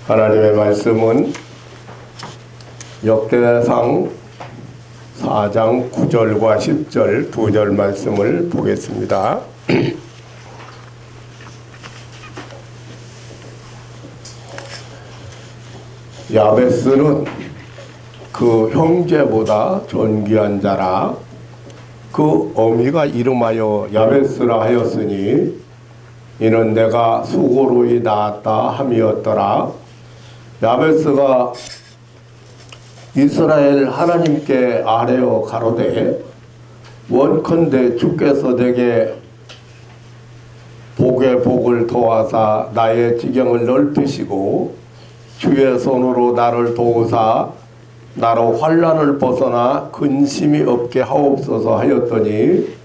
하나님의 말씀은 역대상 4장 9절과 10절 두 절 말씀을 보겠습니다. 야베스는 그 형제보다 존귀한 자라 그 어미가 이름하여 야베스라 하였으니 이는 내가 수고로이 낳았다 함이었더라. 야베스가 이스라엘 하나님께 아뢰어 가로되 원컨대 주께서 내게 복에 복을 더하사 나의 지경을 넓히시고 주의 손으로 나를 도우사 나로 환난을 벗어나 근심이 없게 하옵소서 하였더니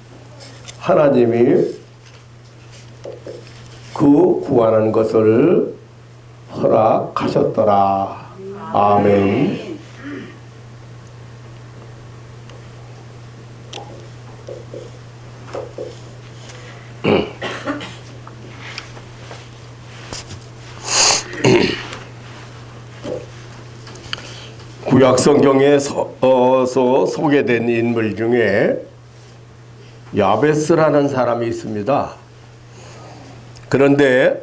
하나님이 그 구하는 것을 허락하셨더라. 아멘. 구약 성경에서 소개된 인물 중에 야베스라는 사람이 있습니다. 그런데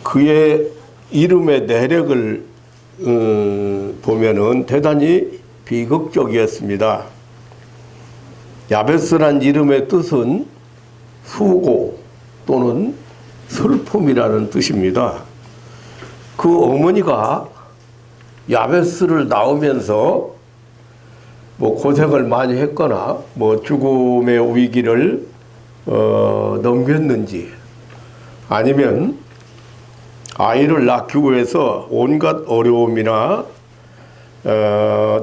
그의 이름의 내력을 보면은 대단히 비극적이었습니다. 야베스란 이름의 뜻은 수고 또는 슬픔이라는 뜻입니다. 그 어머니가 야베스를 낳으면서 뭐 고생을 많이 했거나 뭐 죽음의 위기를 넘겼는지 아니면 아이를 낳기 위해서 온갖 어려움이나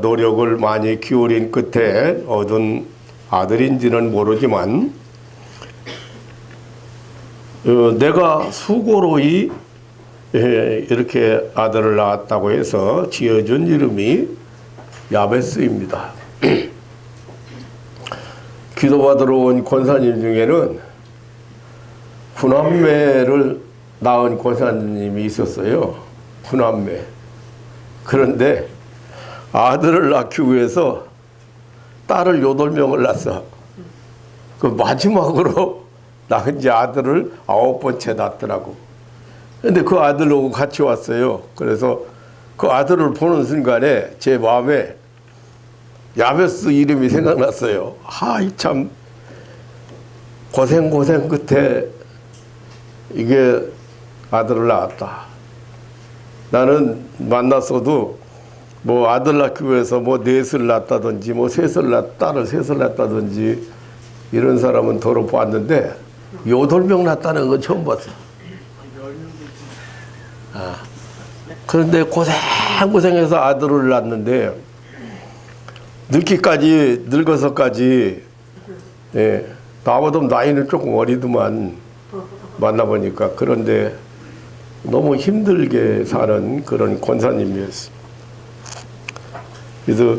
노력을 많이 기울인 끝에 얻은 아들인지는 모르지만 내가 수고로이 이렇게 아들을 낳았다고 해서 지어준 이름이 야베스입니다. 기도받으러 온 권사님 중에는 구남매를 낳은 권사님이 있었어요. 구남매. 그런데 아들을 낳기 위해서 딸을 8명을 낳았어. 그 마지막으로 낳은 지 아들을 9번째 낳더라고. 근데 그 아들하고 같이 왔어요. 그래서 그 아들을 보는 순간에 제 마음에 야베스 이름이 생각났어요. 참 고생 끝에 이게 아들을 낳았다. 나는 만났어도 뭐 아들 낳기 위해서 뭐 넷을 낳았다든지 뭐 딸을 셋을 낳았다든지 이런 사람은 더러 봤는데 8명 낳았다는 건 처음 봤어. 그런데 고생해서 아들을 낳았는데 늙어서까지 나보다 나이는 조금 어리더만 만나보니까 그런데 너무 힘들게 사는 그런 권사님이었어. 그래서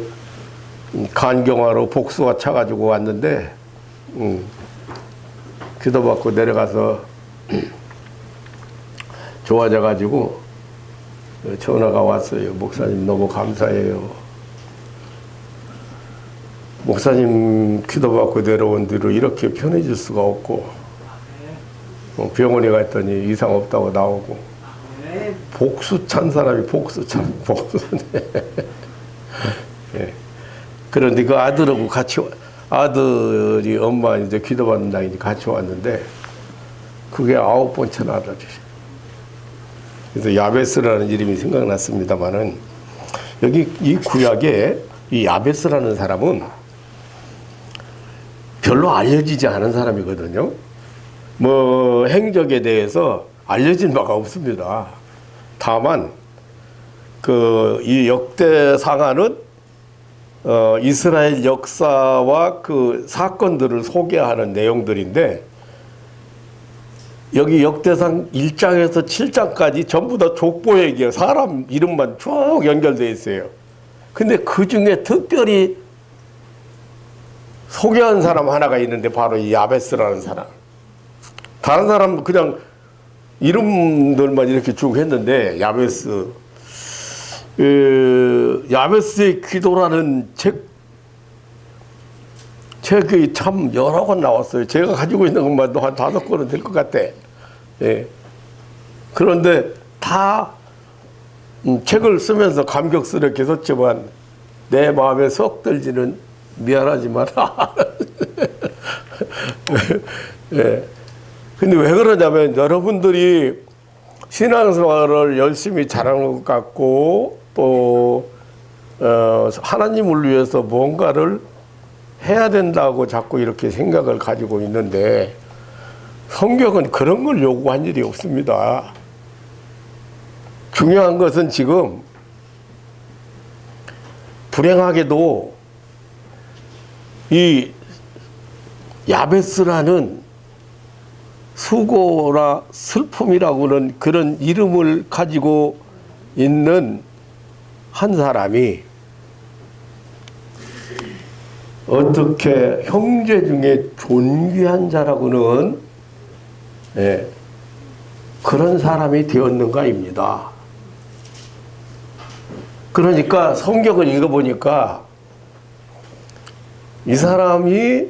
간경화로 복수가 차가지고 왔는데 기도받고 내려가서 좋아져가지고 전화가 왔어요. 목사님 너무 감사해요. 목사님 기도받고 내려온 뒤로 이렇게 편해질 수가 없고 병원에 갔더니 이상 없다고 나오고 복수 찬 사람이 복수네. 예. 그런데 그 아들하고 아들이 엄마 이제 기도받는 날이니 같이 왔는데 그게 9번째 아들이에요. 그래서 야베스라는 이름이 생각났습니다만은 여기 이 구약에 이 야베스라는 사람은 별로 알려지지 않은 사람이거든요. 뭐 행적에 대해서 알려진 바가 없습니다. 다만 이 역대상하는 이스라엘 역사와 그 사건들을 소개하는 내용들인데 여기 역대상 1장에서 7장까지 전부 다 족보 얘기예요. 사람 이름만 쭉 연결되어 있어요. 근데 그 중에 특별히 소개한 사람 하나가 있는데 바로 이 야베스라는 사람. 다른 사람 그냥 이름들만 이렇게 쭉 했는데 야베스. 야베스의 기도라는 책이 참 여러 권 나왔어요. 제가 가지고 있는 것만도 한 5권은 될 것 같아. 예. 그런데 다 책을 쓰면서 감격스럽게 썼지만 내 마음에 썩 들지는 미안하지만 예. 근데 왜 그러냐면 여러분들이 신앙생활을 열심히 잘하는 것 같고 또 하나님을 위해서 뭔가를 해야 된다고 자꾸 이렇게 생각을 가지고 있는데 성경은 그런 걸 요구한 일이 없습니다. 중요한 것은 지금 불행하게도 이 야베스라는 수고나 슬픔이라고는 그런 이름을 가지고 있는 한 사람이 어떻게 형제 중에 존귀한 자라고는 그런 사람이 되었는가입니다. 그러니까 성경을 읽어보니까 이 사람이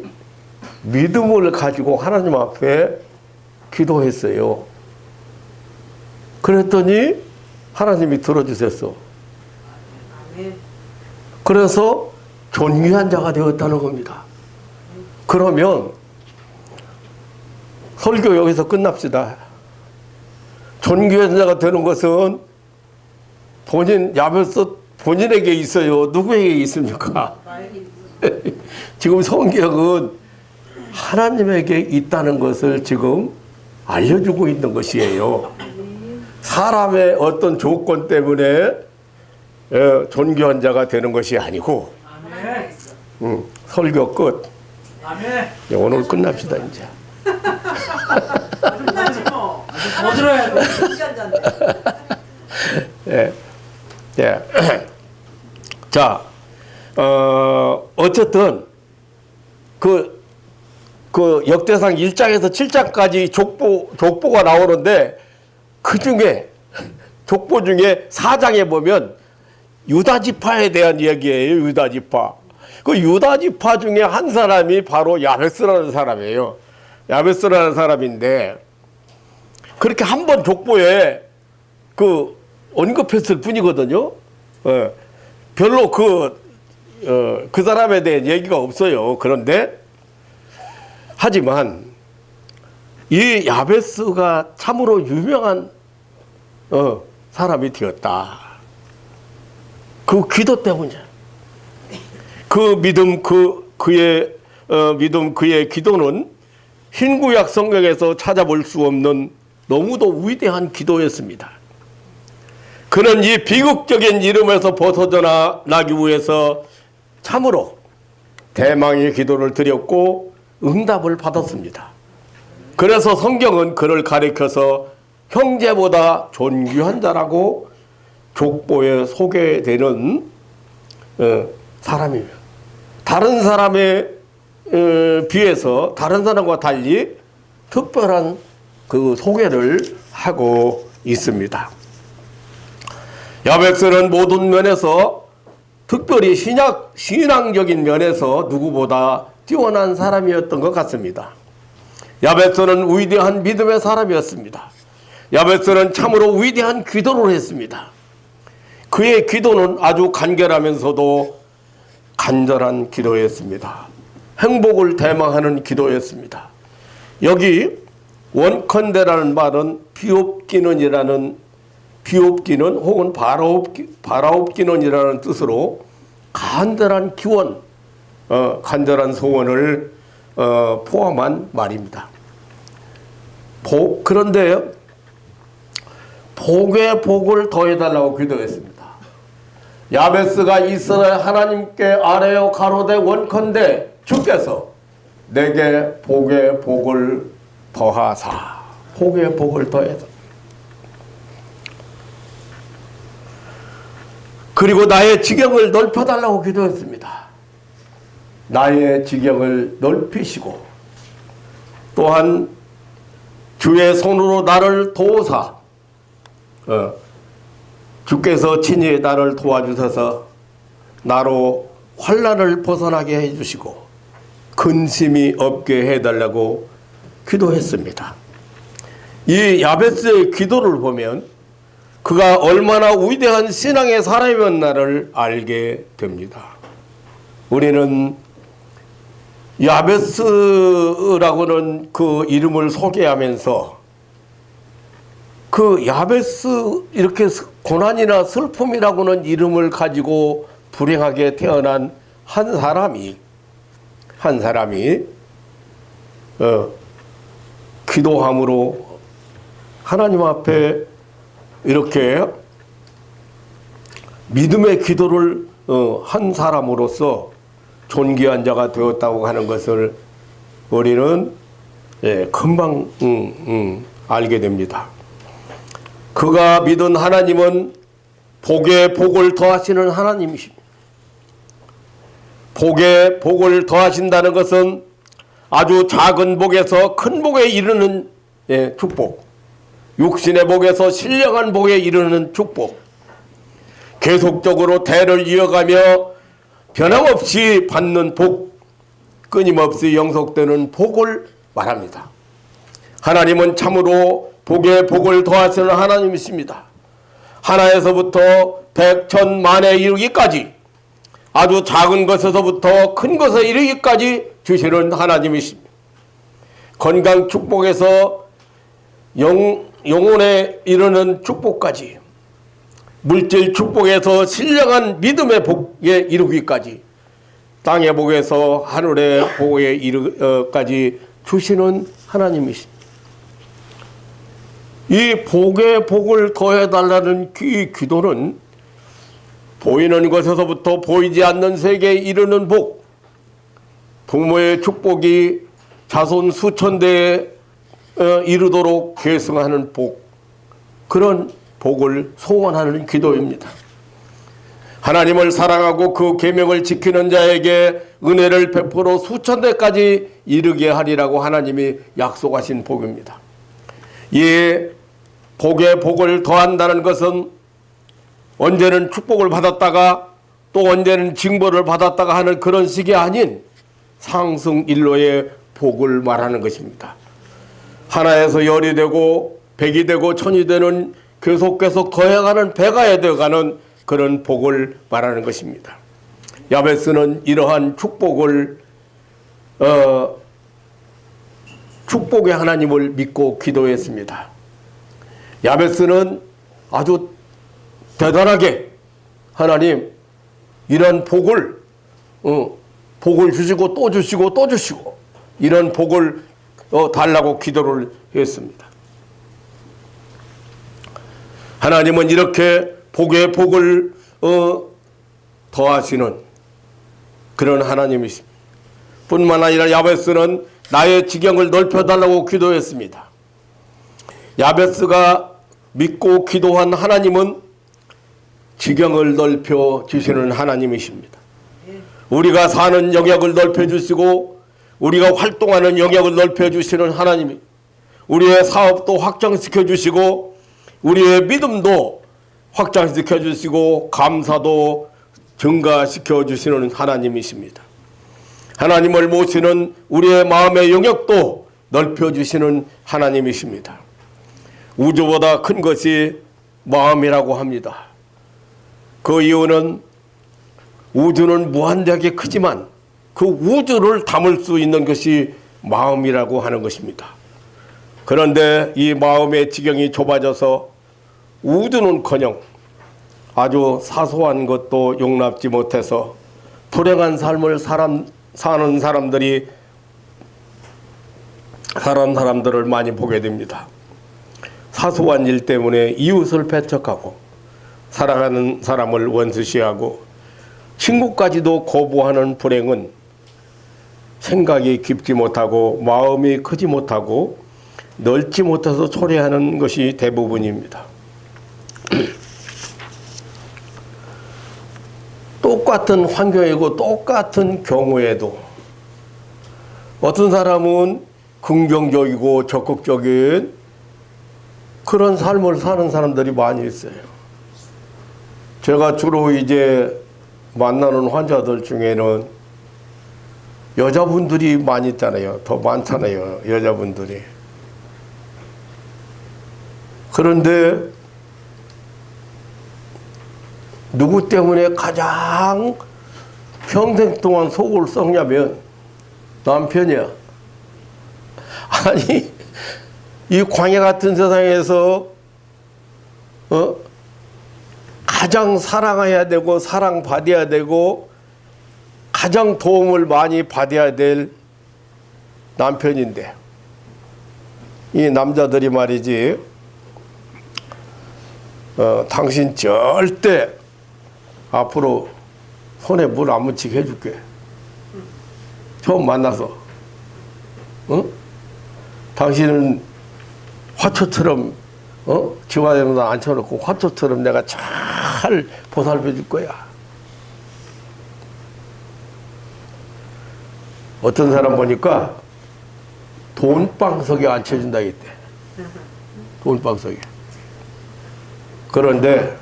믿음을 가지고 하나님 앞에 기도했어요. 그랬더니 하나님이 들어주셨어. 그래서 존귀한 자가 되었다는 겁니다. 그러면 설교 여기서 끝납시다. 존귀한 자가 되는 것은 야베스 본인에게 있어요. 누구에게 있습니까? 지금 성경은 하나님에게 있다는 것을 지금 알려주고 있는 것이에요. 사람의 어떤 조건 때문에 존귀한 자가 되는 것이 아니고. 설교 끝. 오늘 끝납시다 이제. 더 들어야 돼. 예. 예. 자, 어쨌든 그 역대상 1장에서 7장까지 족보가 나오는데 그 중에 족보 중에 4장에 보면 유다 지파에 대한 이야기예요. 유다 지파. 그 유다 지파 중에 한 사람이 바로 야베스라는 사람이에요. 야베스라는 사람인데 그렇게 한 번 족보에 언급했을 뿐이거든요. 별로 그 사람에 대한 얘기가 없어요. 그런데 하지만 이 야베스가 참으로 유명한 사람이 되었다. 그 기도 때문이야. 그의 기도는 흰구약 성경에서 찾아볼 수 없는 너무도 위대한 기도였습니다. 그는 이 비극적인 이름에서 벗어져 나기 위해서 참으로 대망의 기도를 드렸고 응답을 받았습니다. 그래서 성경은 그를 가리켜서 형제보다 존귀한 자라고 족보에 소개되는 사람이며 다른 사람에 비해서 다른 사람과 달리 특별한 그 소개를 하고 있습니다. 야베스는 모든 면에서 특별히 신앙적인 면에서 누구보다 뛰어난 사람이었던 것 같습니다. 야베스는 위대한 믿음의 사람이었습니다. 야베스는 참으로 위대한 기도를 했습니다. 그의 기도는 아주 간결하면서도 간절한 기도였습니다. 행복을 대망하는 기도였습니다. 여기 원컨대라는 말은 비옵기는 혹은 바라옵기는이라는 뜻으로 간절한 기원, 간절한 소원을 포함한 말입니다. 그런데 복에 복을 더해달라고 기도했습니다. 야베스가 이스라엘 하나님께 아뢰어 가로되 원컨대 주께서 내게 복에 복을 더하사. 복에 복을 더해서. 그리고 나의 지경을 넓혀달라고 기도했습니다. 나의 지경을 넓히시고 또한 주의 손으로 나를 도우사 주께서 친히 나를 도와주셔서 나로 환난을 벗어나게 해주시고 근심이 없게 해달라고 기도했습니다. 이 야베스의 기도를 보면 그가 얼마나 위대한 신앙의 사람이었나를 알게 됩니다. 우리는 야베스라고는 그 이름을 소개하면서 그 야베스 이렇게 고난이나 슬픔이라고는 이름을 가지고 불행하게 태어난 한 사람이 기도함으로 하나님 앞에 이렇게 믿음의 기도를 한 사람으로서 존귀한 자가 되었다고 하는 것을 우리는 금방 알게 됩니다. 그가 믿은 하나님은 복에 복을 더하시는 하나님이십니다. 복에 복을 더하신다는 것은 아주 작은 복에서 큰 복에 이르는 축복, 육신의 복에서 신령한 복에 이르는 축복, 계속적으로 대를 이어가며 변함없이 받는 복, 끊임없이 영속되는 복을 말합니다. 하나님은 참으로 복에 복을 더하시는 하나님이십니다. 하나에서부터 백, 천, 만에 이르기까지 아주 작은 것에서부터 큰 것에 이르기까지 주시는 하나님이십니다. 건강 축복에서 영혼에 이르는 축복까지, 물질 축복에서 신령한 믿음의 복에 이르기까지, 땅의 복에서 하늘의 복에 이르기까지 주시는 하나님이십니다. 이 복에 복을 더해달라는 이 기도는 보이는 것에서부터 보이지 않는 세계에 이르는 복, 부모의 축복이 자손 수천 대에 이르도록 계승하는 복, 그런 복을 소원하는 기도입니다. 하나님을 사랑하고 그 계명을 지키는 자에게 은혜를 베풀어 수천 대까지 이르게 하리라고 하나님이 약속하신 복입니다. 이 복에 복을 더한다는 것은 언제는 축복을 받았다가 또 언제는 징벌을 받았다가 하는 그런 식이 아닌 상승일로의 복을 말하는 것입니다. 하나에서 열이 되고 백이 되고 천이 되는 계속 더해가는 배가 되어가는 그런 복을 말하는 것입니다. 야베스는 이러한 축복을 축복의 하나님을 믿고 기도했습니다. 야베스는 아주 대단하게 하나님 이런 복을 주시고 또 주시고 또 주시고 이런 복을 달라고 기도를 했습니다. 하나님은 이렇게 복에 복을 더하시는 그런 하나님이십니다. 뿐만 아니라 야베스는 나의 지경을 넓혀달라고 기도했습니다. 야베스가 믿고 기도한 하나님은 지경을 넓혀 주시는 하나님이십니다. 우리가 사는 영역을 넓혀 주시고 우리가 활동하는 영역을 넓혀 주시는 하나님이, 우리의 사업도 확장시켜 주시고 우리의 믿음도 확장시켜 주시고 감사도 증가시켜 주시는 하나님이십니다. 하나님을 모시는 우리의 마음의 영역도 넓혀 주시는 하나님이십니다. 우주보다 큰 것이 마음이라고 합니다. 그 이유는 우주는 무한대하게 크지만 그 우주를 담을 수 있는 것이 마음이라고 하는 것입니다. 그런데 이 마음의 지경이 좁아져서 우주는커녕 아주 사소한 것도 용납지 못해서 불행한 삶을 사는 사람들을 많이 보게 됩니다. 사소한 일 때문에 이웃을 배척하고 사랑하는 사람을 원수시하고 친구까지도 거부하는 불행은 생각이 깊지 못하고 마음이 크지 못하고 넓지 못해서 초래하는 것이 대부분입니다. 또 똑같은 환경이고 똑같은 경우에도 어떤 사람은 긍정적이고 적극적인 그런 삶을 사는 사람들이 많이 있어요. 제가 주로 이제 만나는 환자들 중에는 여자분들이 많이 있잖아요. 더 많잖아요. 여자분들이. 그런데 누구 때문에 가장 평생 동안 속을 썩냐면 남편이야. 아니 이 광야 같은 세상에서 가장 사랑해야 되고 사랑받아야 되고 가장 도움을 많이 받아야 될 남편인데 이 남자들이 말이지 당신 절대 앞으로 손에 물 안 묻히게 해줄게. 처음 만나서 당신은 화초처럼 지화에다 앉혀놓고 화초처럼 내가 잘 보살펴 줄 거야. 어떤 사람 보니까 돈방석에 앉혀준다 했대. 돈방석에. 그런데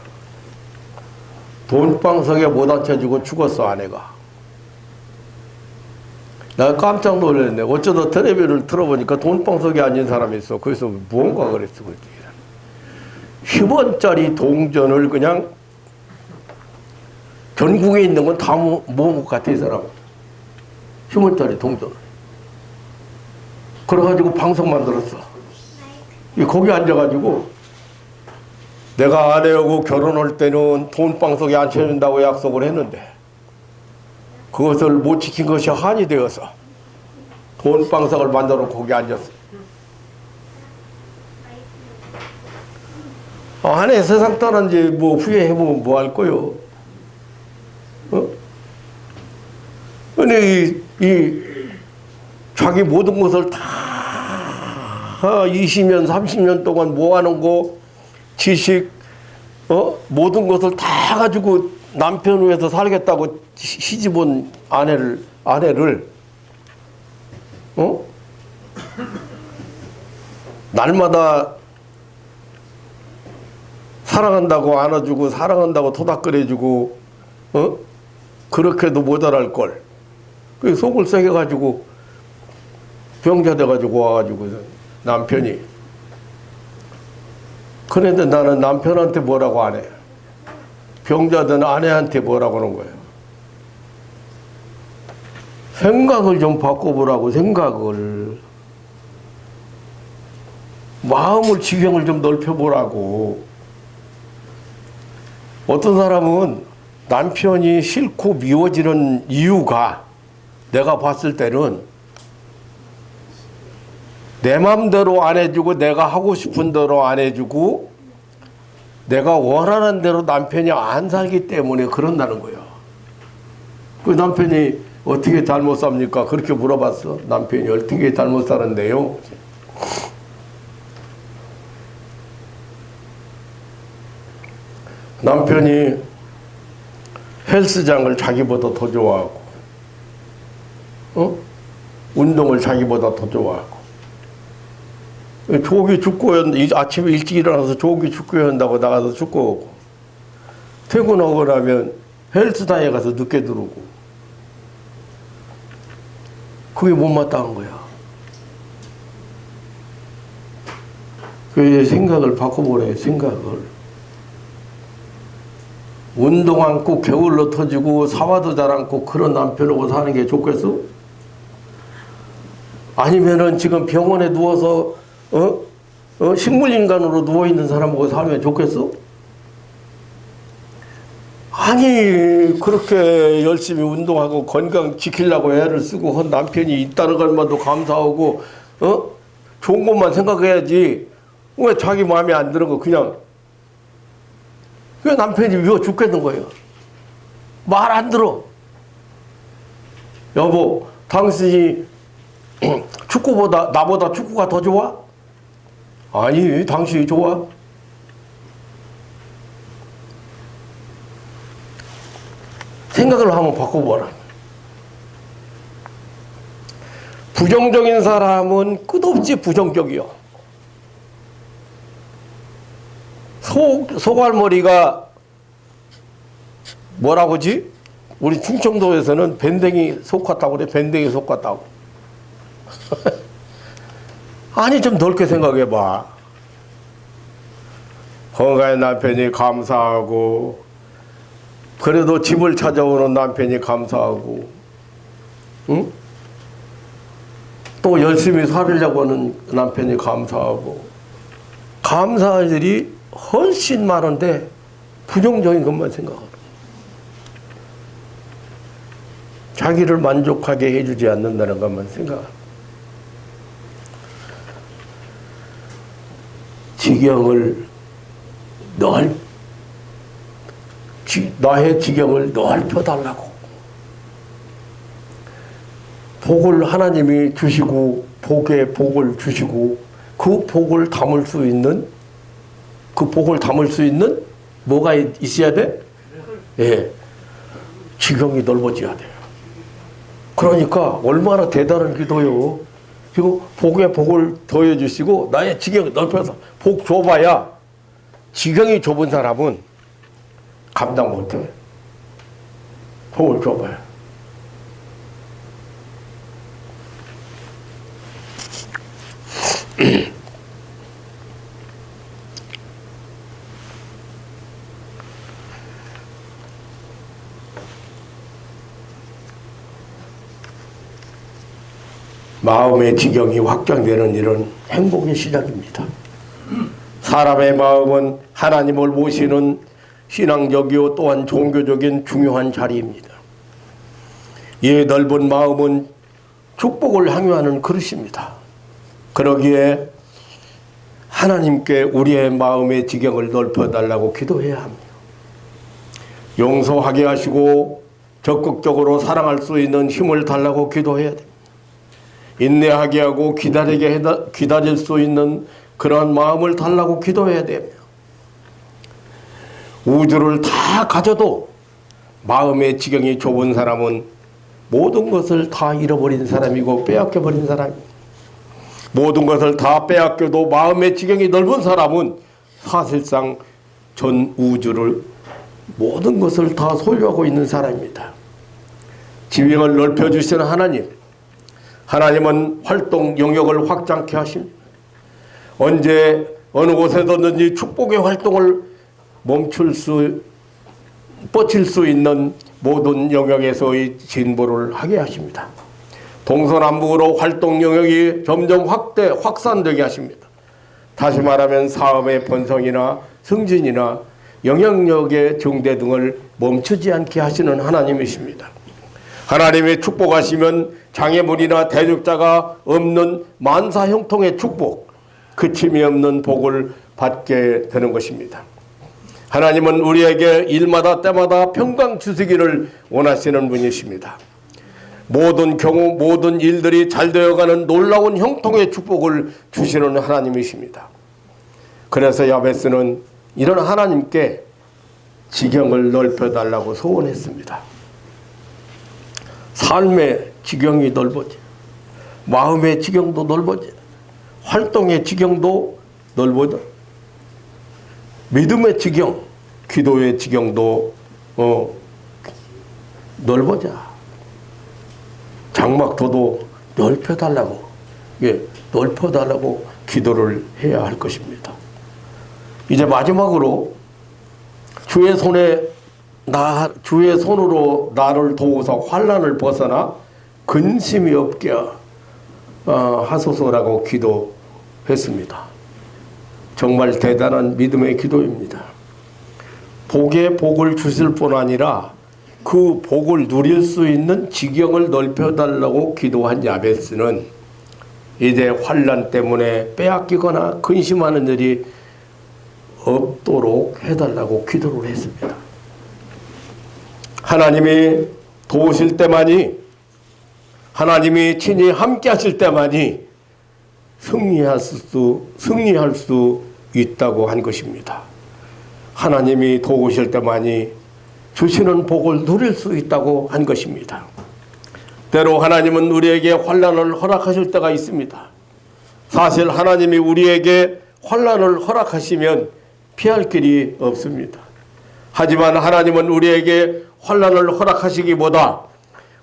돈방석에 못 앉혀주고 죽었어, 아내가. 나 깜짝 놀랐네. 어쩌다 텔레비를 틀어보니까 돈방석에 앉은 사람이 있어. 그래서 무언가 그랬어. 10원짜리 동전을 그냥 전국에 있는 건 다 모은 것 같아, 이 사람. 10원짜리 동전을. 그래가지고 방송 만들었어. 거기 앉아가지고 내가 아내하고 결혼할 때는 돈방석에 앉혀준다고 약속을 했는데 그것을 못 지킨 것이 한이 되어서 돈방석을 만들어 거기 앉았어. 아내 세상 떠난 지 뭐 후회해보면 뭐 할 거요? 근데 이 자기 모든 것을 다 20년, 30년 동안 모아놓은 거, 지식, 모든 것을 다 가지고 남편 위해서 살겠다고 시집온 아내를, 날마다 사랑한다고 안아주고, 사랑한다고 토닥거려주고, 그렇게도 모자랄 걸. 그 속을 새겨가지고, 병자 돼가지고 와가지고, 남편이. 그런데 나는 남편한테 뭐라고 안 해. 병자든 아내한테 뭐라고 하는 거예요. 생각을 좀 바꿔보라고, 생각을. 마음을, 지경을 좀 넓혀보라고. 어떤 사람은 남편이 싫고 미워지는 이유가 내가 봤을 때는 내 맘대로 안 해주고 내가 하고 싶은 대로 안 해주고 내가 원하는 대로 남편이 안 살기 때문에 그런다는 거예요. 그 남편이 어떻게 잘못 삽니까? 그렇게 물어봤어. 남편이 어떻게 잘못 사는데요? 남편이 헬스장을 자기보다 더 좋아하고 운동을 자기보다 더 좋아하고 조기 축구회 아침에 일찍 일어나서 조기 축구회 한다고 나가서 축구하고 퇴근하고 나면 헬스장에 가서 늦게 들어오고 그게 못마땅한 거야. 그 생각을 바꿔보래. 생각을. 운동 않고 게을러 터지고 사와도 잘 않고 그런 남편하고 사는 게 좋겠어? 아니면은 지금 병원에 누워서 식물인간으로 누워있는 사람하고 살면 좋겠어? 아니 그렇게 열심히 운동하고 건강 지키려고 애를 쓰고 한 남편이 있다는 것만도 감사하고 좋은 것만 생각해야지 왜 자기 마음에 안 드는 거 그냥 그 남편이 미워 죽겠는 거예요. 말 안 들어. 여보 당신이 축구보다 나보다 축구가 더 좋아? 아니 당신이 좋아. 생각을 한번 바꿔보라. 부정적인 사람은 끝없이 부정적이요. 소갈머리가 뭐라고 하지? 우리 충청도에서는 밴댕이 속 같다고 그래. 밴댕이 속 같다고. 아니 좀 넓게 생각해봐. 건강한 남편이 감사하고, 그래도 집을 찾아오는 남편이 감사하고, 응? 또 열심히 살으려고 하는 남편이 감사하고, 감사할 일이 훨씬 많은데 부정적인 것만 생각하고, 자기를 만족하게 해주지 않는다는 것만 생각하고, 지경을 나의 지경을 넓혀달라고. 복을 하나님이 주시고, 복에 복을 주시고, 그 복을 담을 수 있는, 뭐가 있어야 돼? 예. 지경이 넓어져야 돼요. 그러니까 얼마나 대단한 기도요. 지금 복에 복을 더해주시고, 나의 지경을 넓혀서 복 줘봐야, 지경이 좁은 사람은 감당 못해. 복을 줘봐요. 마음의 지경이 확장되는 일은 행복의 시작입니다. 사람의 마음은 하나님을 모시는 신앙적이요 또한 종교적인 중요한 자리입니다. 이 넓은 마음은 축복을 향유하는 그릇입니다. 그러기에 하나님께 우리의 마음의 지경을 넓혀달라고 기도해야 합니다. 용서하게 하시고 적극적으로 사랑할 수 있는 힘을 달라고 기도해야 됩니다. 인내하게 하고 기다릴 수 있는 그런 마음을 달라고 기도해야 됩니다. 우주를 다 가져도 마음의 지경이 좁은 사람은 모든 것을 다 잃어버린 사람이고 빼앗겨버린 사람입니다. 모든 것을 다 빼앗겨도 마음의 지경이 넓은 사람은 사실상 전 우주를, 모든 것을 다 소유하고 있는 사람입니다. 지경을 넓혀주시는 하나님은 활동 영역을 확장케 하십니다. 언제 어느 곳에서든지 축복의 활동을 뻗칠 수 있는 모든 영역에서의 진보를 하게 하십니다. 동서남북으로 활동 영역이 점점 확산되게 하십니다. 다시 말하면 사업의 번성이나 승진이나 영향력의 증대 등을 멈추지 않게 하시는 하나님이십니다. 하나님의 축복하시면 장애물이나 대적자가 없는 만사형통의 축복, 그침이 없는 복을 받게 되는 것입니다. 하나님은 우리에게 일마다 때마다 평강 주시기를 원하시는 분이십니다. 모든 경우 모든 일들이 잘 되어가는 놀라운 형통의 축복을 주시는 하나님이십니다. 그래서 야베스는 이런 하나님께 지경을 넓혀달라고 소원했습니다. 삶의 지경이 넓어져, 마음의 지경도 넓어져, 활동의 지경도 넓어져, 믿음의 지경, 기도의 지경도 넓어져. 장막도도 넓혀달라고, 넓혀달라고 기도를 해야 할 것입니다. 이제 마지막으로 주의 손으로 나를 도우사 환난을 벗어나 근심이 없게 하소서라고 기도했습니다. 정말 대단한 믿음의 기도입니다. 복에 복을 주실 뿐 아니라 그 복을 누릴 수 있는 지경을 넓혀달라고 기도한 야베스는 이제 환난 때문에 빼앗기거나 근심하는 일이 없도록 해달라고 기도를 했습니다. 하나님이 도우실 때만이, 하나님이 친히 함께 하실 때만이 승리할 수 있다고 한 것입니다. 하나님이 도우실 때만이 주시는 복을 누릴 수 있다고 한 것입니다. 때로 하나님은 우리에게 환난을 허락하실 때가 있습니다. 사실 하나님이 우리에게 환난을 허락하시면 피할 길이 없습니다. 하지만 하나님은 우리에게 환난을 허락하시기보다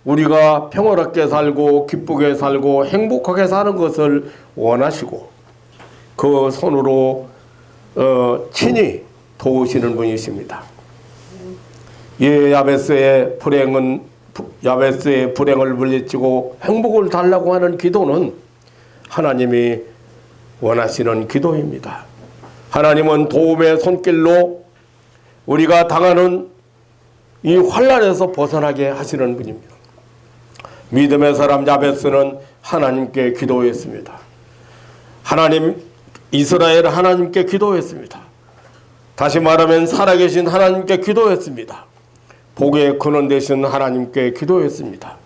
우리가 평화롭게 살고 기쁘게 살고 행복하게 사는 것을 원하시고 그 손으로 친히 도우시는 분이십니다. 예, 야베스의 불행을 물리치고 행복을 달라고 하는 기도는 하나님이 원하시는 기도입니다. 하나님은 도움의 손길로 우리가 당하는 이 환난에서 벗어나게 하시는 분입니다. 믿음의 사람 야베스는 하나님께 기도했습니다. 이스라엘 하나님께 기도했습니다. 다시 말하면 살아계신 하나님께 기도했습니다. 복의 근원 되신 하나님께 기도했습니다.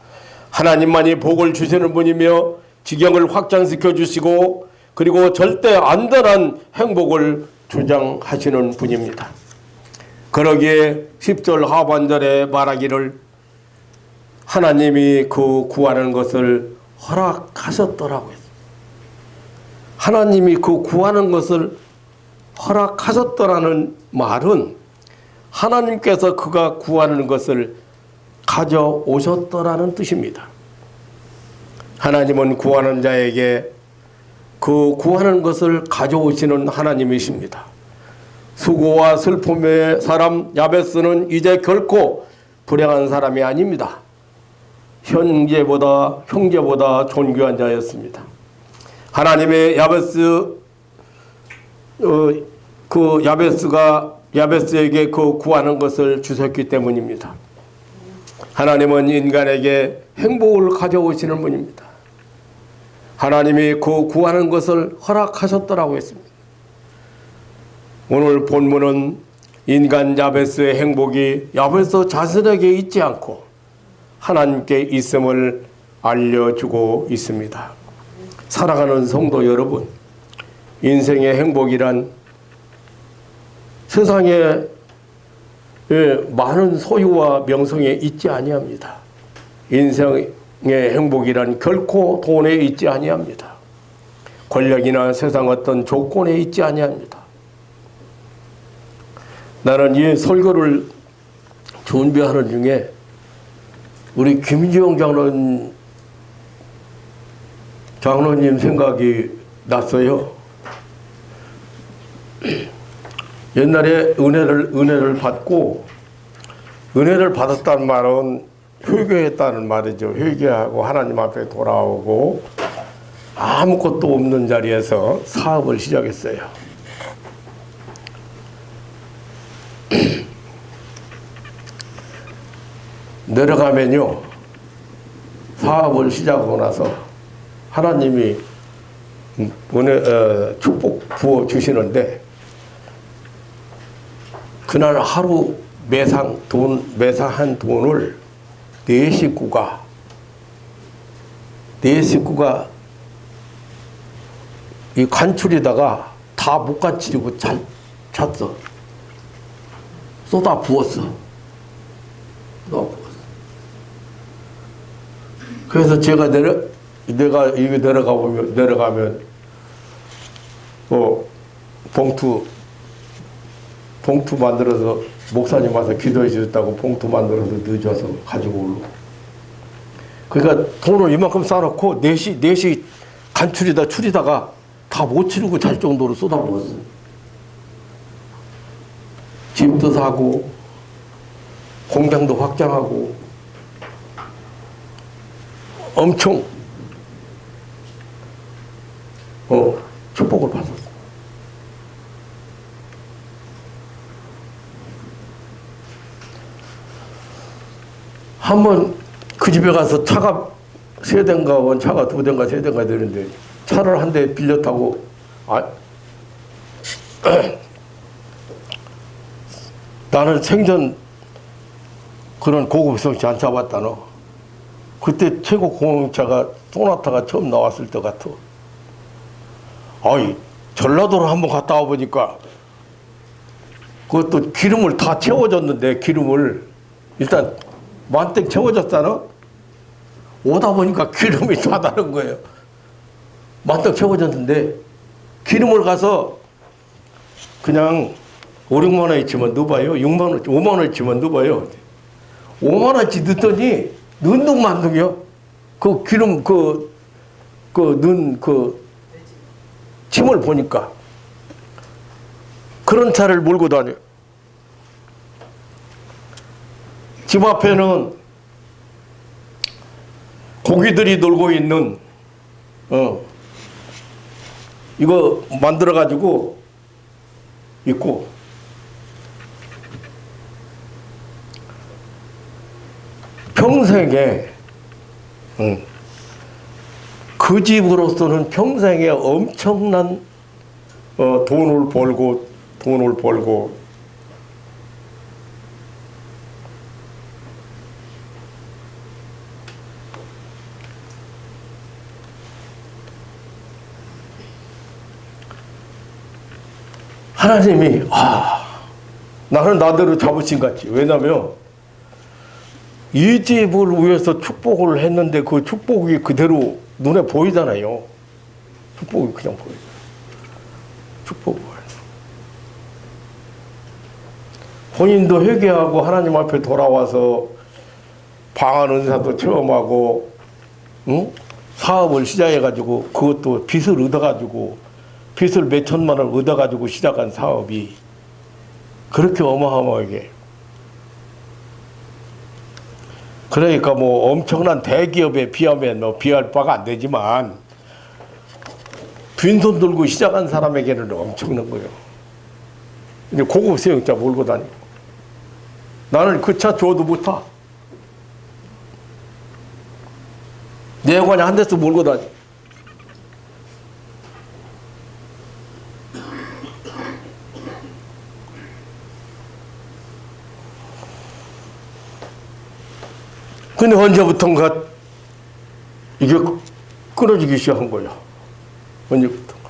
하나님만이 복을 주시는 분이며 지경을 확장시켜 주시고 그리고 절대 안전한 행복을 주장하시는 분입니다. 그러기에 10절 하반절에 말하기를 하나님이 그 구하는 것을 허락하셨더라고요. 하나님이 그 구하는 것을 허락하셨더라는 말은 하나님께서 그가 구하는 것을 가져오셨더라는 뜻입니다. 하나님은 구하는 자에게 그 구하는 것을 가져오시는 하나님이십니다. 수고와 슬픔의 사람 야베스는 이제 결코 불행한 사람이 아닙니다. 형제보다 존귀한 자였습니다. 하나님의 야베스에게 그 구하는 것을 주셨기 때문입니다. 하나님은 인간에게 행복을 가져오시는 분입니다. 하나님이 그 구하는 것을 허락하셨더라고 했습니다. 오늘 본문은 인간 야베스의 행복이 야베스 자신에게 있지 않고 하나님께 있음을 알려주고 있습니다. 사랑하는 성도 여러분, 인생의 행복이란 세상에 많은 소유와 명성에 있지 아니합니다. 인생의 행복이란 결코 돈에 있지 아니합니다. 권력이나 세상 어떤 조건에 있지 아니합니다. 나는 이 설교를 준비하는 중에 우리 김지영 장로님 생각이 났어요. 옛날에 은혜를 받고 은혜를 받았다는 말은 회개했다는 말이죠. 회개하고 하나님 앞에 돌아오고 아무것도 없는 자리에서 사업을 시작했어요. 내려가면요, 사업을 시작하고 나서 하나님이 축복 부어 주시는데 그날 하루 매상한 돈을 네 식구가 이 간출에다가 다 못 간추리고 잤어. 쏟아 부었어. 그래서 내가 이거 내려가면 봉투 만들어서 목사님 와서 기도해 주셨다고 봉투 만들어서 늦어서 가지고 올로. 그러니까 돈을 이만큼 쌓아놓고 4시 추리다가 다 못 치르고 잘 정도로 쏟아부었어. 집도 사고 공장도 확장하고 엄청 축복을 받았어. 한번 그 집에 가서 차가 3대인가 원차가 2대인가 3대인가 되는데 차를 한 대 빌려 타고 나는 생전 그런 고급스럽지 안 타봤다 너. 그때 최고 공항차가 소나타가 처음 나왔을 때 같아. 전라도를 한번 갔다 와보니까 그것도 기름을 다 채워줬는데 기름을 일단 만땡 채워졌잖아. 오다 보니까 기름이 다 다른 거예요. 만땡 채워졌는데 기름을 가서 그냥 5, 6만 원치만 넣어봐요. 6만 원, 5만 원치만 넣어봐요. 5만 원치 넣더니 눈둥만둥이요. 그 기름 그 침을 보니까 그런 차를 몰고 다녀. 집 앞에는 고기들이 놀고 있는 이거 만들어 가지고 있고 평생에 그 집으로서는 평생에 엄청난 돈을 벌고 하나님이 나는 나대로 잡으신 것 같지. 왜냐하면 이 집을 위해서 축복을 했는데 그 축복이 그대로 눈에 보이잖아요. 축복이 그냥 보여요. 축복을. 본인도 회개하고 하나님 앞에 돌아와서 방한 은사도 체험하고 사업을 시작해가지고 그것도 빚을 얻어가지고 빚을 몇 천만 원 얻어가지고 시작한 사업이 그렇게 어마어마하게 그러니까 뭐 엄청난 대기업에 비하면 뭐 비할 바가 안 되지만 빈손 들고 시작한 사람에게는 엄청난 거예요. 이제 고급 세형차 몰고 다니고 나는 그 차 줘도 못 타. 내관에 한 대서 몰고 다니. 근데 언제부턴가 이게 끊어지기 시작한 거예요. 언제부턴가.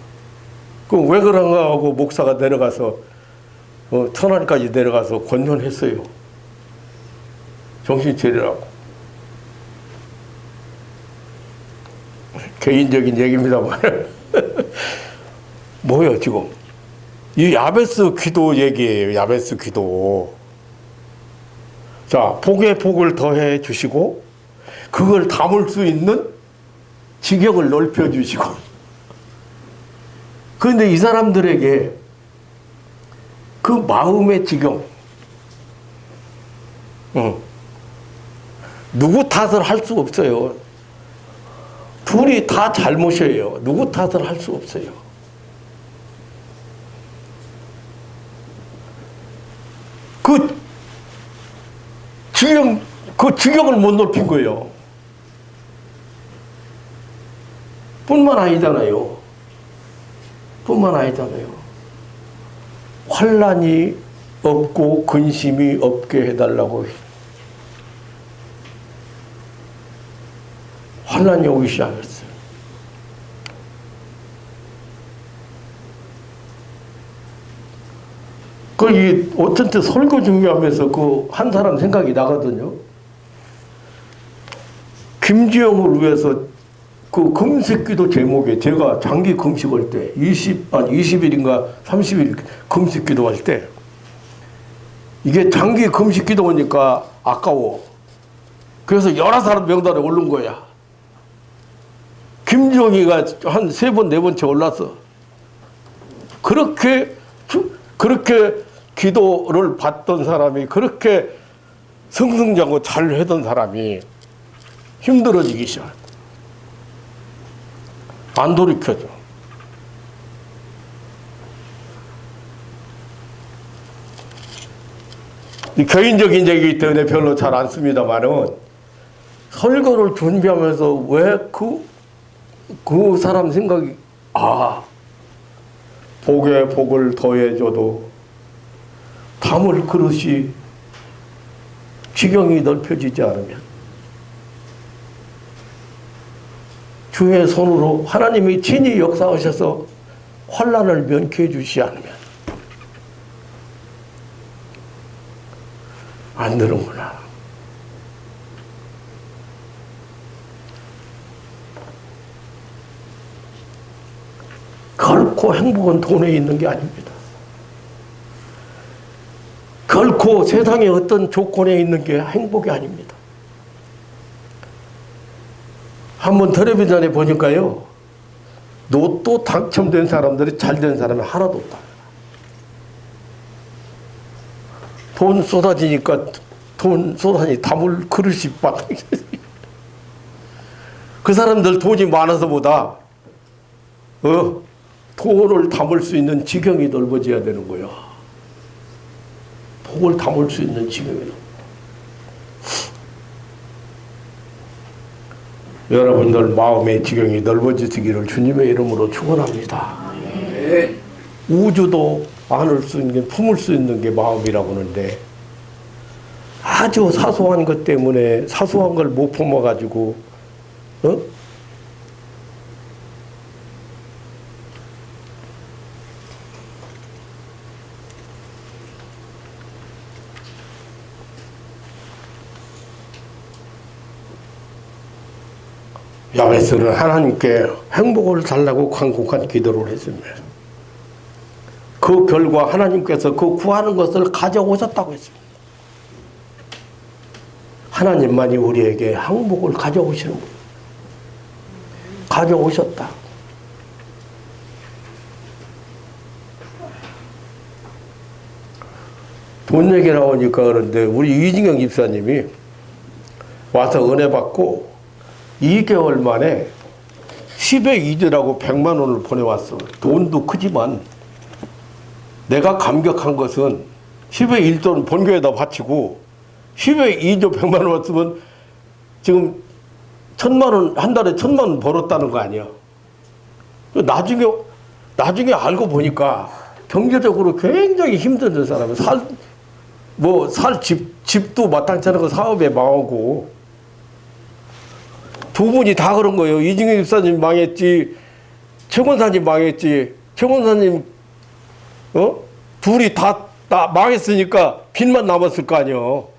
그럼 왜 그런가 하고 목사가 내려가서 천안까지 내려가서 권면했어요. 정신 차리라고. 개인적인 얘기입니다만 뭐예요 지금? 이 야베스 기도 얘기예요. 야베스 기도. 자, 복에 복을 더해 주시고 그걸 담을 수 있는 지경을 넓혀 주시고. 그런데 이 사람들에게 그 마음의 지경, 누구 탓을 할 수 없어요. 둘이 다 잘못이에요. 누구 탓을 할 수 없어요. 그 지경을 못 높인 거예요. 뿐만 아니잖아요. 환난이 없고 근심이 없게 해달라고. 환난이 오기 시작했어요. 어떤 때 설교 준비하면서 한 사람 생각이 나거든요. 김지영을 위해서 금식기도 제목에 제가 장기 금식할 때 20일인가 30일 금식기도 할 때 이게 장기 금식기도 하니까 아까워. 그래서 여러 사람 명단에 오른 거야. 김지영이가 한 3번, 4번째 올랐어. 그렇게 기도를 받던 사람이 그렇게 승승장구 잘 하던 사람이 힘들어지기 시작했다. 안 돌이켜져. 개인적인 얘기이기 때문에 별로 잘 안 씁니다만은 설교를 준비하면서 왜 그 사람 생각이 복에 복을 더해줘도 담을 그릇이 지경이 넓혀지지 않으면 주의 손으로 하나님이 친히 역사하셔서 환난을 면케해 주시지 않으면 안 되는구나. 결코 행복은 돈에 있는 게 아닙니다. 결코 세상의 어떤 조건에 있는 게 행복이 아닙니다. 한번 텔레비전에 보니까요, 로또 당첨된 사람들이 잘된 사람이 하나도 없다. 돈 쏟아지니까 돈 쏟아지 담을 그릇이 바닥에. 그 사람들 돈이 많아서보다 돈을 담을 수 있는 지경이 넓어져야 되는 거야. 복을 담을 수 있는 지경이. 여러분들 마음의 지경이 넓어지기를 주님의 이름으로 축원합니다. 우주도 안을 수 있는 게, 품을 수 있는 게 마음이라고 하는데, 아주 사소한 것 때문에 사소한 걸 못 품어가지고 야베스는 하나님께 행복을 달라고 간곡한 기도를 했습니다. 그 결과 하나님께서 그 구하는 것을 가져오셨다고 했습니다. 하나님만이 우리에게 행복을 가져오시는 거예요. 가져오셨다. 돈 얘기 나오니까 그런데 우리 이진경 집사님이 와서 은혜 받고 2개월 만에 10의 2조라고 100만 원을 보내왔어. 돈도 크지만 내가 감격한 것은 10의 1조는 본교에다 바치고 10의 2조 100만 원 왔으면 지금 1000만 원, 한 달에 1000만 원 벌었다는 거 아니야. 나중에 알고 보니까 경제적으로 굉장히 힘든 사람이 집도 마땅치 않은 거 사업에 망하고 두 분이 다 그런 거예요. 이진경 집사님 망했지, 최 권사님 망했지. 최 권사님 둘이 다 망했으니까 빚만 남았을 거 아니에요.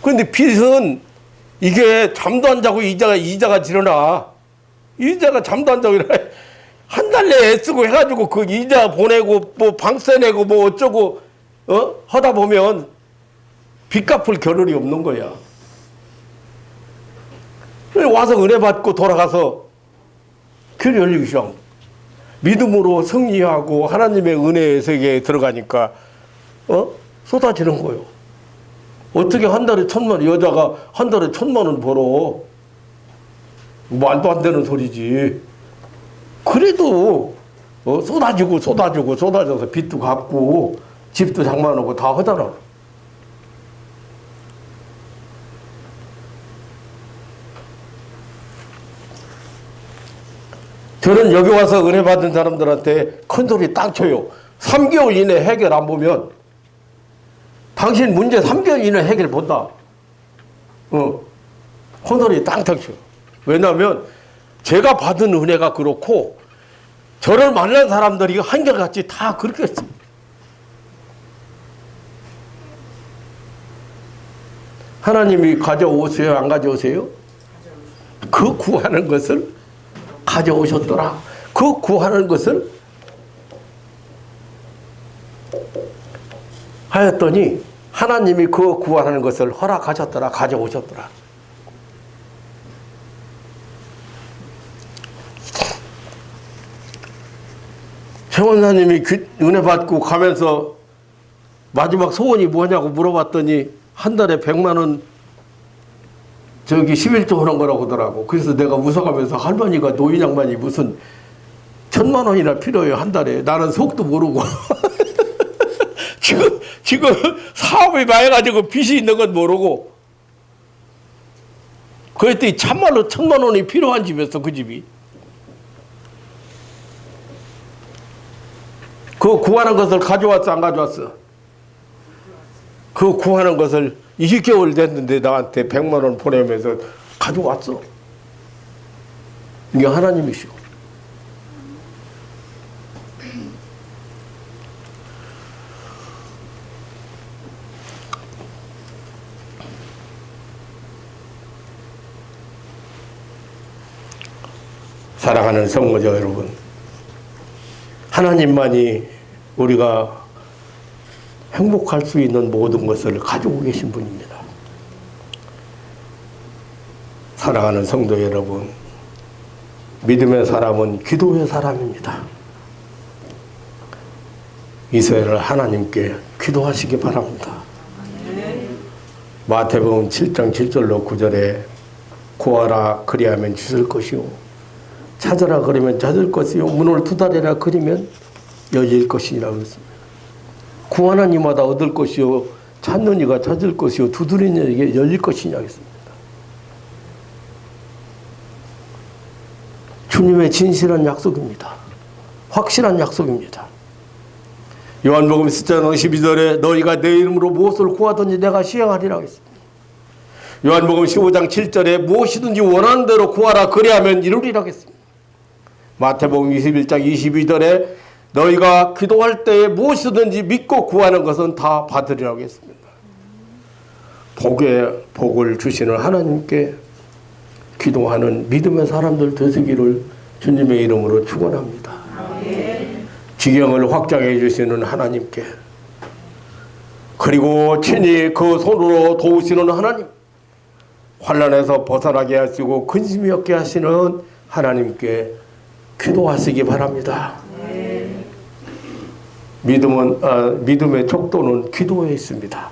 그런데 빚은 이게 잠도 안 자고 이자가 지르나. 이자가 잠도 안 자고 일어나. 한 달 내에 애쓰고 해가지고 그 이자 보내고 뭐 방세 내고 뭐 어쩌고 하다 보면 빚 갚을 겨를이 없는 거야. 와서 은혜 받고 돌아가서 교회 열리기 시작. 믿음으로 승리하고 하나님의 은혜의 세계에 들어가니까 쏟아지는 거예요. 어떻게 한 달에 1000만, 여자가 한 달에 1000만 원 벌어. 말도 안 되는 소리지. 그래도 쏟아져서 빚도 갚고 집도 장만하고 다 하잖아. 저는 여기 와서 은혜 받은 사람들한테 큰 소리 딱 쳐요. 3개월 이내 해결 안 보면 당신 문제 3개월 이내 해결 본다. 큰 소리 땅땅 쳐. 왜냐하면 제가 받은 은혜가 그렇고 저를 만난 사람들이 한결같이 다 그렇게 했어요. 하나님이 가져오세요? 안 가져오세요? 그 구하는 것을 가져오셨더라. 그 구하는 것을 하였더니 하나님이 그 구하는 것을 허락하셨더라. 가져오셨더라. 최 원사님이 은혜 받고 가면서 마지막 소원이 뭐냐고 물어봤더니 한 달에 100만 원 11조 하는 거라고 하더라고. 그래서 내가 웃어가면서 할머니가 노인 양반이 무슨 1000만 원이나 필요해요 한 달에. 나는 속도 모르고 지금 사업이 망해가지고 빚이 있는 건 모르고. 그랬더니 참말로 1000만 원이 필요한 집이었어. 그 집이. 그 구하는 것을 가져왔어 안 가져왔어? 그 구하는 것을 20개월 됐는데 나한테 100만 원 보내면서 가져왔어. 이게 하나님이시오. 사랑하는 성도자 여러분, 하나님만이 우리가 행복할 수 있는 모든 것을 가지고 계신 분입니다. 사랑하는 성도 여러분, 믿음의 사람은 기도의 사람입니다. 이스라엘 하나님께 기도하시기 바랍니다. 마태복음 7장 7절로 9절에 구하라 그리하면 주실 것이요 찾으라 그러면 찾을 것이요 문을 두드리라 그리면 열릴 것이라고 했습니다. 구하는 이마다 얻을 것이요 찾는 이가 찾을 것이요 두드리는 이에게 열릴 것이냐고 했습니다. 주님의 진실한 약속입니다. 확실한 약속입니다. 요한복음 10장 12절에 너희가 내 이름으로 무엇을 구하든지 내가 시행하리라고 했습니다. 요한복음 15장 7절에 무엇이든지 원하는 대로 구하라 그리하면 이루리라고 했습니다. 마태복음 21장 22절에 너희가 기도할 때에 무엇이든지 믿고 구하는 것은 다 받으리라고 했습니다. 복을 주시는 하나님께 기도하는 믿음의 사람들 되시기를 주님의 이름으로 축원합니다. 지경을 확장해 주시는 하나님께 그리고 친히 그 손으로 도우시는 하나님, 환난에서 벗어나게 하시고 근심이 없게 하시는 하나님께 기도하시기 바랍니다. 믿음의 척도는 기도에 있습니다.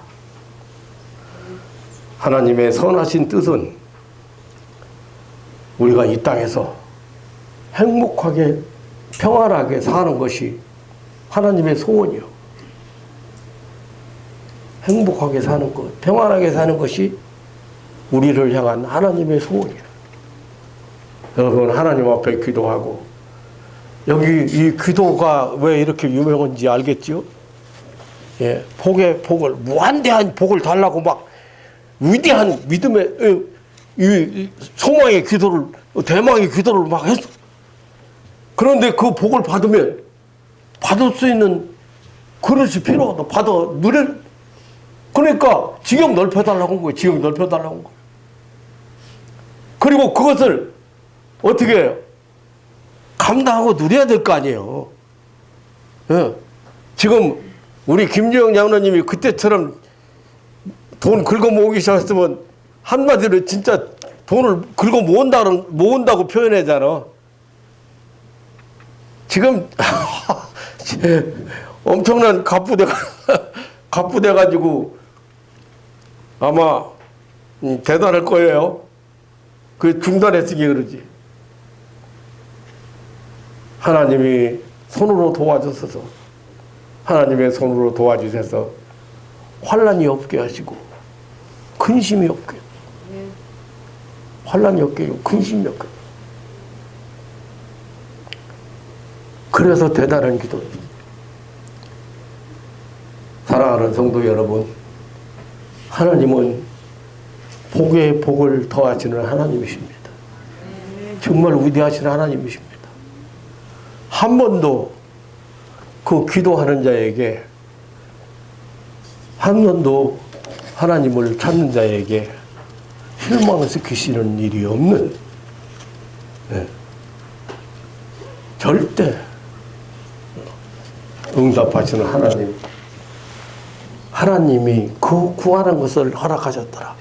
하나님의 선하신 뜻은 우리가 이 땅에서 행복하게 평안하게 사는 것이 하나님의 소원이요. 행복하게 사는 것, 평안하게 사는 것이 우리를 향한 하나님의 소원이에요. 여러분 하나님 앞에 기도하고 여기 이 기도가 왜 이렇게 유명한지 알겠죠? 예, 복을 무한대한 복을 달라고 막 위대한 믿음의 이 소망의 기도를 대망의 기도를 막 했어. 그런데 그 복을 받으면 받을 수 있는 그릇이 필요하다. 받아 누릴. 그러니까 지경 넓혀달라고 한 거예요. 지경 넓혀달라고 한 거예요. 그리고 그것을 어떻게 해요? 감당하고 누려야 될 거 아니에요. 예. 지금 우리 김주영 장로님이 그때처럼 돈 긁어 모으기 시작했으면 한마디로 진짜 돈을 긁어 모은다고 표현하잖아. 지금 엄청난 갑부돼가지고 아마 대단할 거예요. 그 중단했으니 그러지. 하나님이 손으로 도와주셔서 하나님의 손으로 도와주셔서 환난이 없게 하시고 근심이 없게 환난이 없게 근심이 없게 그래서 대단한 기도입니다. 사랑하는 성도 여러분, 하나님은 복에 복을 더하시는 하나님이십니다. 정말 위대하신 하나님이십니다. 한 번도 그 기도하는 자에게 한 번도 하나님을 찾는 자에게 실망시키시는 일이 없는 절대 응답하시는 하나님. 하나님이 그 구하는 것을 허락하셨더라.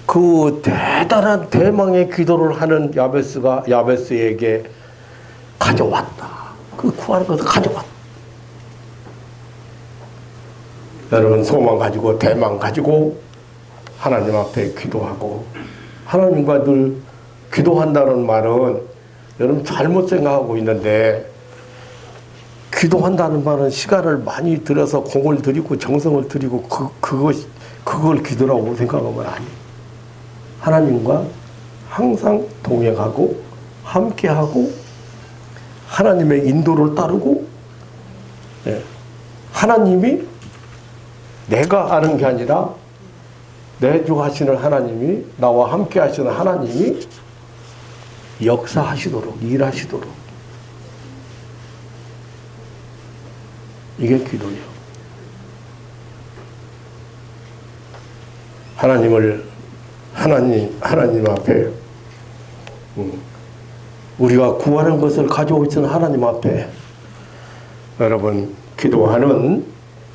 그 대단한 대망의 기도를 하는 야베스에게 가져왔다. 그 구하는 것을 가져왔다. 여러분 소망 가지고 대망 가지고 하나님 앞에 기도하고 하나님과 늘 기도한다는 말은 여러분 잘못 생각하고 있는데 기도한다는 말은 시간을 많이 들여서 공을 들이고 정성을 들이고 그걸 기도라고 생각하면 아니에요. 하나님과 항상 동행하고 함께하고 하나님의 인도를 따르고 하나님이 내가 아는 게 아니라 내주하시는 하나님이 나와 함께 하시는 하나님이 역사하시도록 일하시도록 이게 기도예요. 하나님 앞에 우리가 구하는 것을 가지고 있는 하나님 앞에 여러분 기도하는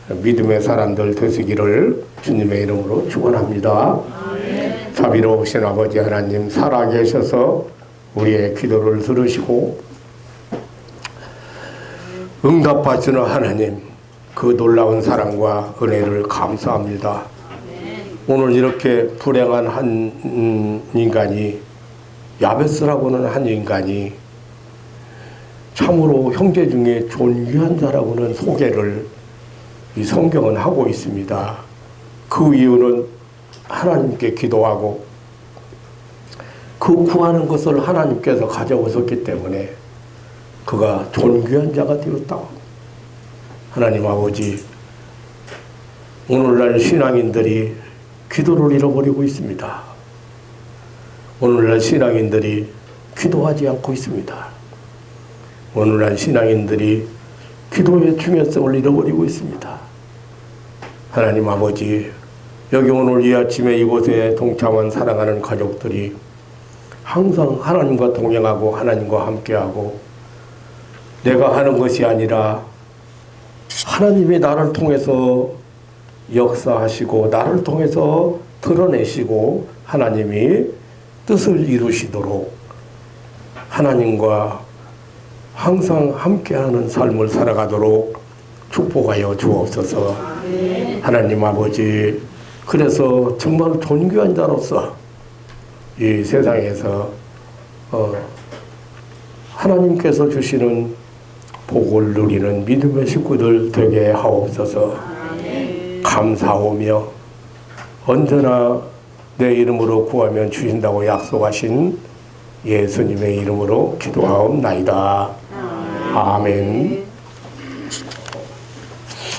믿음의 사람들 되시기를 주님의 이름으로 축원합니다. 자비로우신 아버지 하나님, 살아계셔서 우리의 기도를 들으시고 응답하시는 하나님, 그 놀라운 사랑과 은혜를 감사합니다. 오늘 이렇게 불행한 한 인간이, 야베스라고는 한 인간이 참으로 형제 중에 존귀한 자라고는 소개를 이 성경은 하고 있습니다. 그 이유는 하나님께 기도하고 그 구하는 것을 하나님께서 가져오셨기 때문에 그가 존귀한 자가 되었다. 하나님 아버지, 오늘날 신앙인들이 기도를 잃어버리고 있습니다. 오늘날 신앙인들이 기도하지 않고 있습니다. 오늘날 신앙인들이 기도의 중요성을 잃어버리고 있습니다. 하나님 아버지, 여기 오늘 이 아침에 이곳에 동참한 사랑하는 가족들이 항상 하나님과 동행하고 하나님과 함께하고 내가 하는 것이 아니라 하나님이 나를 통해서 역사하시고 나를 통해서 드러내시고 하나님이 뜻을 이루시도록 하나님과 항상 함께하는 삶을 살아가도록 축복하여 주옵소서. 하나님 아버지, 그래서 정말 존귀한 자로서 이 세상에서 하나님께서 주시는 복을 누리는 믿음의 식구들 되게 하옵소서. 감사하며 언제나 내 이름으로 구하면 주신다고 약속하신 예수님의 이름으로 기도하옵나이다. 아멘.